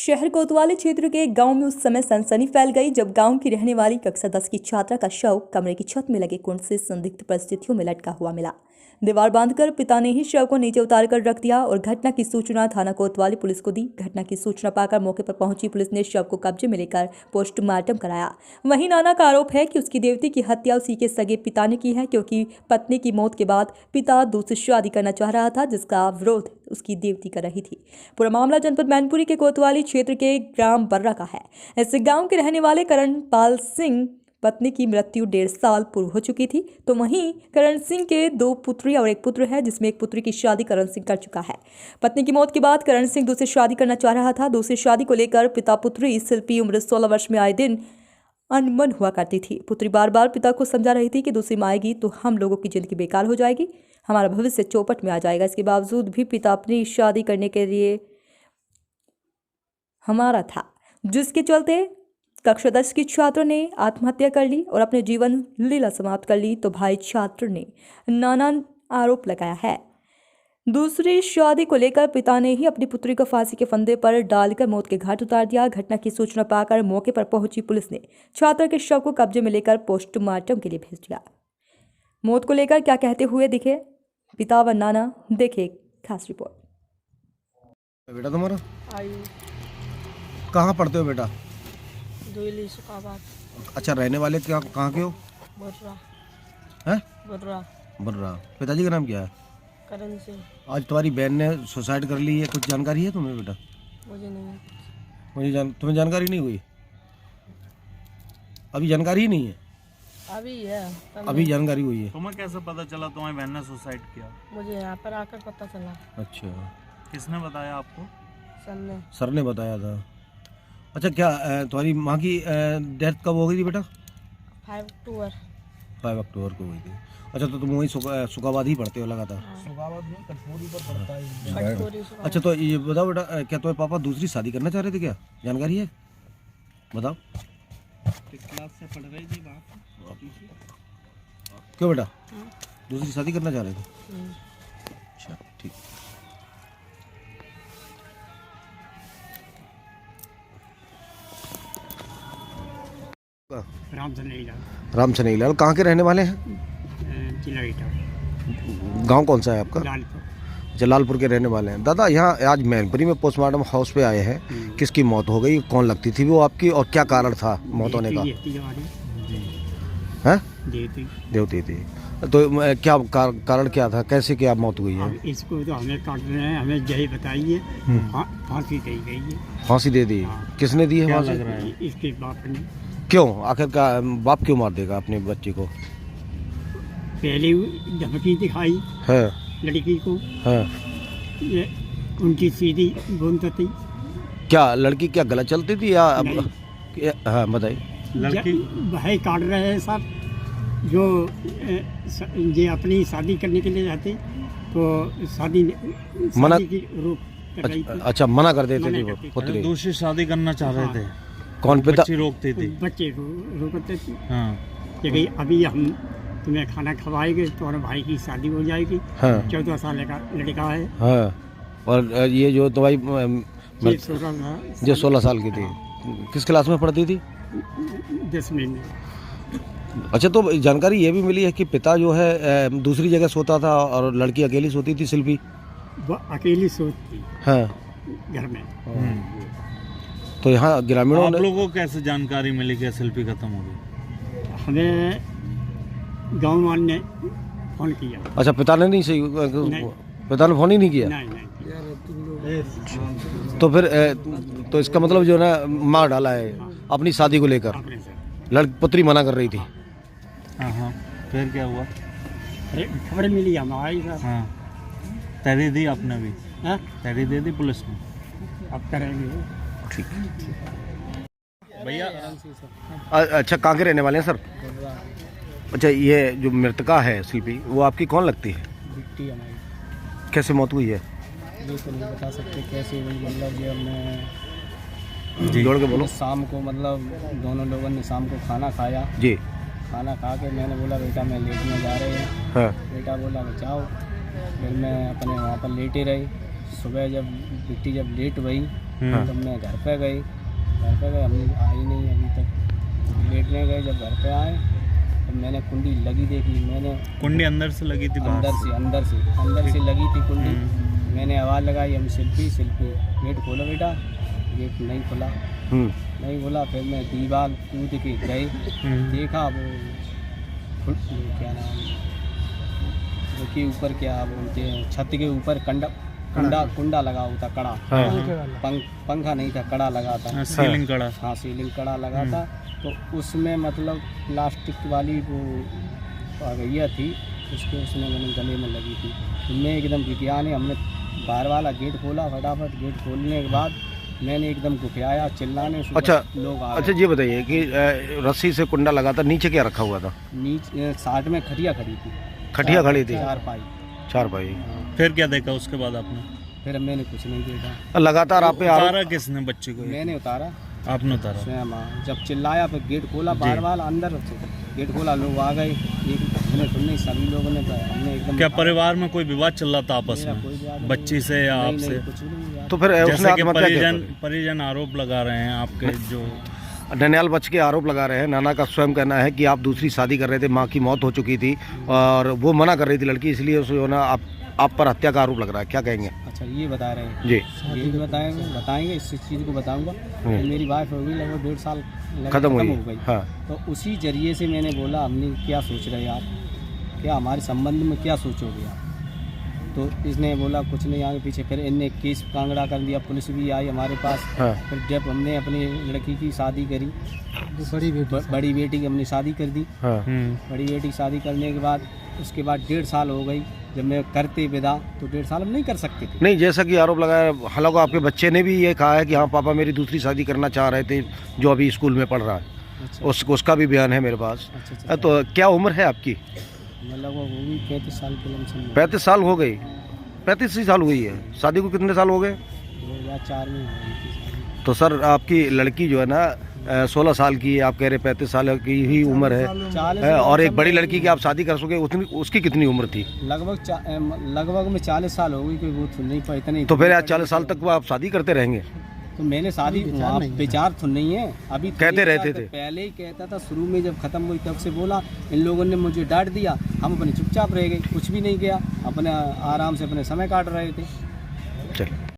शहर कोतवाली क्षेत्र के एक गांव में उस समय सनसनी फैल गई जब गांव की रहने वाली कक्षा 10 की छात्रा का शव कमरे की छत में लगे कुंड से संदिग्ध परिस्थितियों में लटका हुआ मिला। दीवार बांधकर पिता ने ही शव को नीचे उतारकर रख दिया और घटना की सूचना थाना कोतवाली पुलिस को दी। घटना की सूचना पाकर मौके पर पहुंची पुलिस ने शव को कब्जे में लेकर पोस्टमार्टम कराया। वहीं नाना का आरोप है कि उसकी देवती की हत्या उसी के सगे पिता ने की है, क्योंकि पत्नी की मौत के बाद पिता दूसरी शादी करना चाह रहा था, जिसका विरोध उसकी देवती कर रही थी। पूरा मामला जनपद मैनपुरी के कोतवाली क्षेत्र के ग्राम बर्रा का है। इस गांव के रहने वाले करण पाल सिंह पत्नी की मृत्यु 1.5 साल पूर्व हो चुकी थी, तो वहीं करण सिंह के 2 पुत्री और 1 पुत्र है, जिसमें एक पुत्री की शादी करण सिंह कर चुका है। पत्नी की मौत के बाद करण सिंह दूसरी शादी करना चाह रहा था। दूसरी शादी को लेकर पिता पुत्री शिल्पी उम्र 16 वर्ष में आए दिन अनबन हुआ करती थी। पुत्री बार बार पिता को समझा रही थी कि दूसरी माँ आएगी तो हम लोगों की जिंदगी बेकार हो जाएगी, हमारा भविष्य चौपट में आ जाएगा। इसके बावजूद भी पिता अपनी शादी करने के लिए हमारा था, जिसके चलते कक्षा 10 की छात्र ने आत्महत्या कर ली और अपने जीवन लीला समाप्त कर ली। तो भाई छात्र ने नाना आरोप लगाया है। दूसरी शादी को लेकर पिता ने ही अपनी पुत्री को फांसी के फंदे पर डालकर मौत के घाट उतार दिया। घटना की सूचना पाकर मौके पर पहुंची पुलिस ने छात्र के शव को कब्जे में लेकर पोस्टमार्टम के लिए भेज दिया। मौत को लेकर क्या कहते हुए दिखे पिता व नाना, देखे खास रिपोर्ट। बेटा तुम्हारा कहाँ पढ़ते हो बेटा? दोइली सुखाबाद। अच्छा, रहने वाले क्या कहाँ के हो? बर्रा। हैं? बर्रा। पिताजी का नाम क्या है? करण सिंह। आज तुम्हारी बहन ने सुसाइड कर ली है, कुछ जानकारी है तुम्हें बेटा? मुझे नहीं। तुम्हें जानकारी नहीं हुई? अभी जानकारी ही नहीं है? अभी है। अभी जानकारी हुई है। तुम्हें कैसे पता चला तुम्हारी बहन ने सुसाइड किया? मुझे यहाँ पर आकर पता चला। अच्छा, किसने बताया आपको? सर ने बताया था। अच्छा, क्या तुम्हारी माँ की डेथ कब हो गई थी बेटा? 5 अक्टूबर को हुई थी। अच्छा, तो तुम वहीं सुखाबाद ही पढ़ते हो लगातार? सुखाबाद में कटोरी पर पड़ता है। अच्छा, तो ये बताओ बेटा, क्या तुम्हारे पापा दूसरी शादी करना चाह रहे थे? क्या जानकारी है, बताओ। किस क्लास से पढ़ रही थी बात? क्यों बेटा दूसरी शादी करना चाह रहे थे? अच्छा, ठीक। राम सनेही लाल कहाँ के रहने वाले हैं? गांव कौन सा है आपका? जलालपुर के रहने वाले हैं। दादा, यहाँ आज मैनपुरी में पोस्टमार्टम हाउस पे आए हैं, किसकी मौत हो गई, कौन लगती थी वो आपकी, और क्या कारण था मौत होने का? है देवती थी। तो क्या कारण क्या था, कैसे क्या मौत हुई है? इसको तो हमें काट रहे हैं, हमें यही बताइए। फांसी दी गई है। फांसी दे दी? किसने दी है? क्या लग रहा है? इसके बाप ने। क्यों? आखिर का बाप क्यों मार देगा अपने बच्चे को? पहले धमकी दिखाई है लड़की को। है ये उनकी सीधी बुनती थी। क्या लड़की क्या गलत चलती थी या? हाँ बताइए। लड़की भाई काट रहे हैं सब, जो ये अपनी शादी करने के लिए जाते तो शादी मना की रोक। अच्छा, मना कर देते थे वो पुत्री? दूसरी शादी करना चाह रहे थे। कौन? पिता? बच्ची रोकती थी। बच्चे रोकते थे। हाँ। कि अभी हम तुम्हें खाना खवाएंगे, तुम्हारे भाई की शादी हो जाएगी। हाँ। 14 साल का लड़का है। हाँ। और ये जो तुम्हारी जो 16 साल की थी, किस क्लास में पढ़ती थी? 10वीं में। अच्छा, तो जानकारी ये भी मिली है कि पिता जो है दूसरी जगह सोता था और लड़की अकेली सोती थी, शिल्पी? वो अकेली सोती। हाँ, घर में। तो यहाँ ग्रामीणों आप लोगों को कैसे जानकारी मिली कि शिल्पी खत्म हो गई? हमें गाँव वाले ने फोन किया। अच्छा, पिता ने नहीं सही? पिता ने फोन ही नहीं किया? नहीं। तो फिर तो इसका मतलब जो ना मार डाला है अपनी शादी को लेकर? पुत्री मना कर रही थी। हाँ। फिर क्या हुआ? खबर मिली हमारी। हाँ। तहरीर दी आपने भी? हाँ? तहरीर दे दी पुलिस ने? अब करेंगे। ठीक भैया। अच्छा, कहाँ के रहने वाले हैं सर? अच्छा, ये जो मृतका है शिल्पी, वो आपकी कौन लगती है? बेटी हमारी। कैसे मौत हुई है? ये तो नहीं बता सकते कैसे हुई। मतलब ये हमने जोड़ के बोलो। शाम को मतलब दोनों लोगों ने शाम को खाना खाया जी। खाना खा के मैंने बोला बेटा मैं लेटने जा रहे हैं। हाँ। बेटा बोला जाओ। फिर मैं अपने वहाँ पर लेटे रही। सुबह जब बेटी जब लेट हुई तो मैं घर पे गए हम आई नहीं अभी तक, लेटने गए। जब घर पे आए तो मैंने कुंडी लगी देखी, मैंने कुंडी अंदर से लगी थी बाहर अंदर से लगी थी कुंडी। मैंने आवाज़ लगाई, हम शिल्पी गेट खोलो बेटा, गेट नहीं खोला। फिर मैं दीवार कूद के गए, देखा वो क्या नाम जो कि ऊपर क्या बोलते हैं, छत के ऊपर कुंडा लगा हुआ था, कड़ा, पंखा नहीं था, कड़ा लगा था, सीलिंग कड़ा। हाँ, सीलिंग कड़ा लगा था। तो उसमें मतलब प्लास्टिक वाली वो ये थी, उसमें मैंने गले में लगी थी। तो मैं एकदम विज्ञान है, हमने बाहर वाला गेट खोला, फटाफट गेट खोलने के बाद मैंने एकदम गुफियाया, चिल्लाने। अच्छा, लोग अच्छा ये बताइए कि रस्सी से कुंडा लगा था, नीचे क्या रखा हुआ था? नीचे साइड में खटिया खड़ी थी। खटिया खड़ी थी, चार पाई। फिर क्या देखा उसके बाद आपने? फिर मैंने कुछ नहीं देखा। लगातार आप पे उतारा किसने बच्चे को? मैंने उतारा। आपने उतारा? स्वयं। जब चिल्लाया फिर गेट खोला, बाहर वाला अंदर गेट खोला, लोग आ गए, एक मिनट नहीं, सभी लोगों ने, हमने एकदम। क्या परिवार में कोई विवाद चल रहा था आपस में, बच्ची से या आपसे? कुछ नहीं। तो फिर जैसे कि परिजन आरोप लगा रहे हैं आपके, जो ननिहाल बच्चे के आरोप लगा रहे हैं। नाना का स्वयं कहना है कि आप दूसरी शादी कर रहे थे, माँ की मौत हो चुकी थी और वो मना कर रही थी लड़की, इसलिए उसको ना आप पर हत्या का आरोप लग रहा है, क्या कहेंगे? अच्छा, ये बता रहे हैं जी? ये भी बताएंगे इस चीज़ को बताऊंगा। मेरी वाइफ हो गई लगभग 1.5 साल खत्म हो गई। हाँ। तो उसी जरिए से मैंने बोला, हमने क्या सोच रहे आप, क्या हमारे संबंध में क्या सोचोगे आप? तो इसने बोला कुछ नहीं, आगे पीछे। फिर इनने केस कांगड़ा कर दिया, पुलिस भी आई हमारे पास। हाँ। फिर जब हमने अपनी लड़की की शादी करी, बड़ी बेटी की हमने शादी कर दी। हाँ। बड़ी बेटी की शादी करने के बाद उसके बाद 1.5 साल हो गई। जब मैं करते विदा तो 1.5 साल हम नहीं कर सकते थे। नहीं, जैसा कि आरोप लगाया, हालांकि आपके बच्चे ने भी ये कहा है कि हाँ पापा मेरी दूसरी शादी करना चाह रहे थे, जो अभी स्कूल में पढ़ रहा है। अच्छा। उसका भी बयान है मेरे पास। अच्छा। तो क्या उम्र है आपकी? मतलब वो होगी 35 साल की लमसम। 35 साल हो गई? 35 साल हो गई है शादी को? कितने साल हो गए? 2004 में हुई। तो सर आपकी लड़की जो है ना 16 साल की है, आप कह रहे 35 साल की ही उम्र है, और एक बड़ी लड़की की आप शादी कर सकोगे, उतनी उसकी कितनी उम्र थी? लगभग में 40 साल हो गई, कोई वो नहीं पाई इतनी। तो फिर आज 40 साल तक आप शादी करते रहेंगे? तो मैंने शादी विचार तो नहीं है अभी, कहते रहते थे पहले ही कहता था, शुरू में जब खत्म हुई तब से बोला। इन लोगों ने मुझे डांट दिया, हम अपने चुपचाप रह गए, कुछ भी नहीं किया, अपने आराम से अपने समय काट रहे थे। चलिए।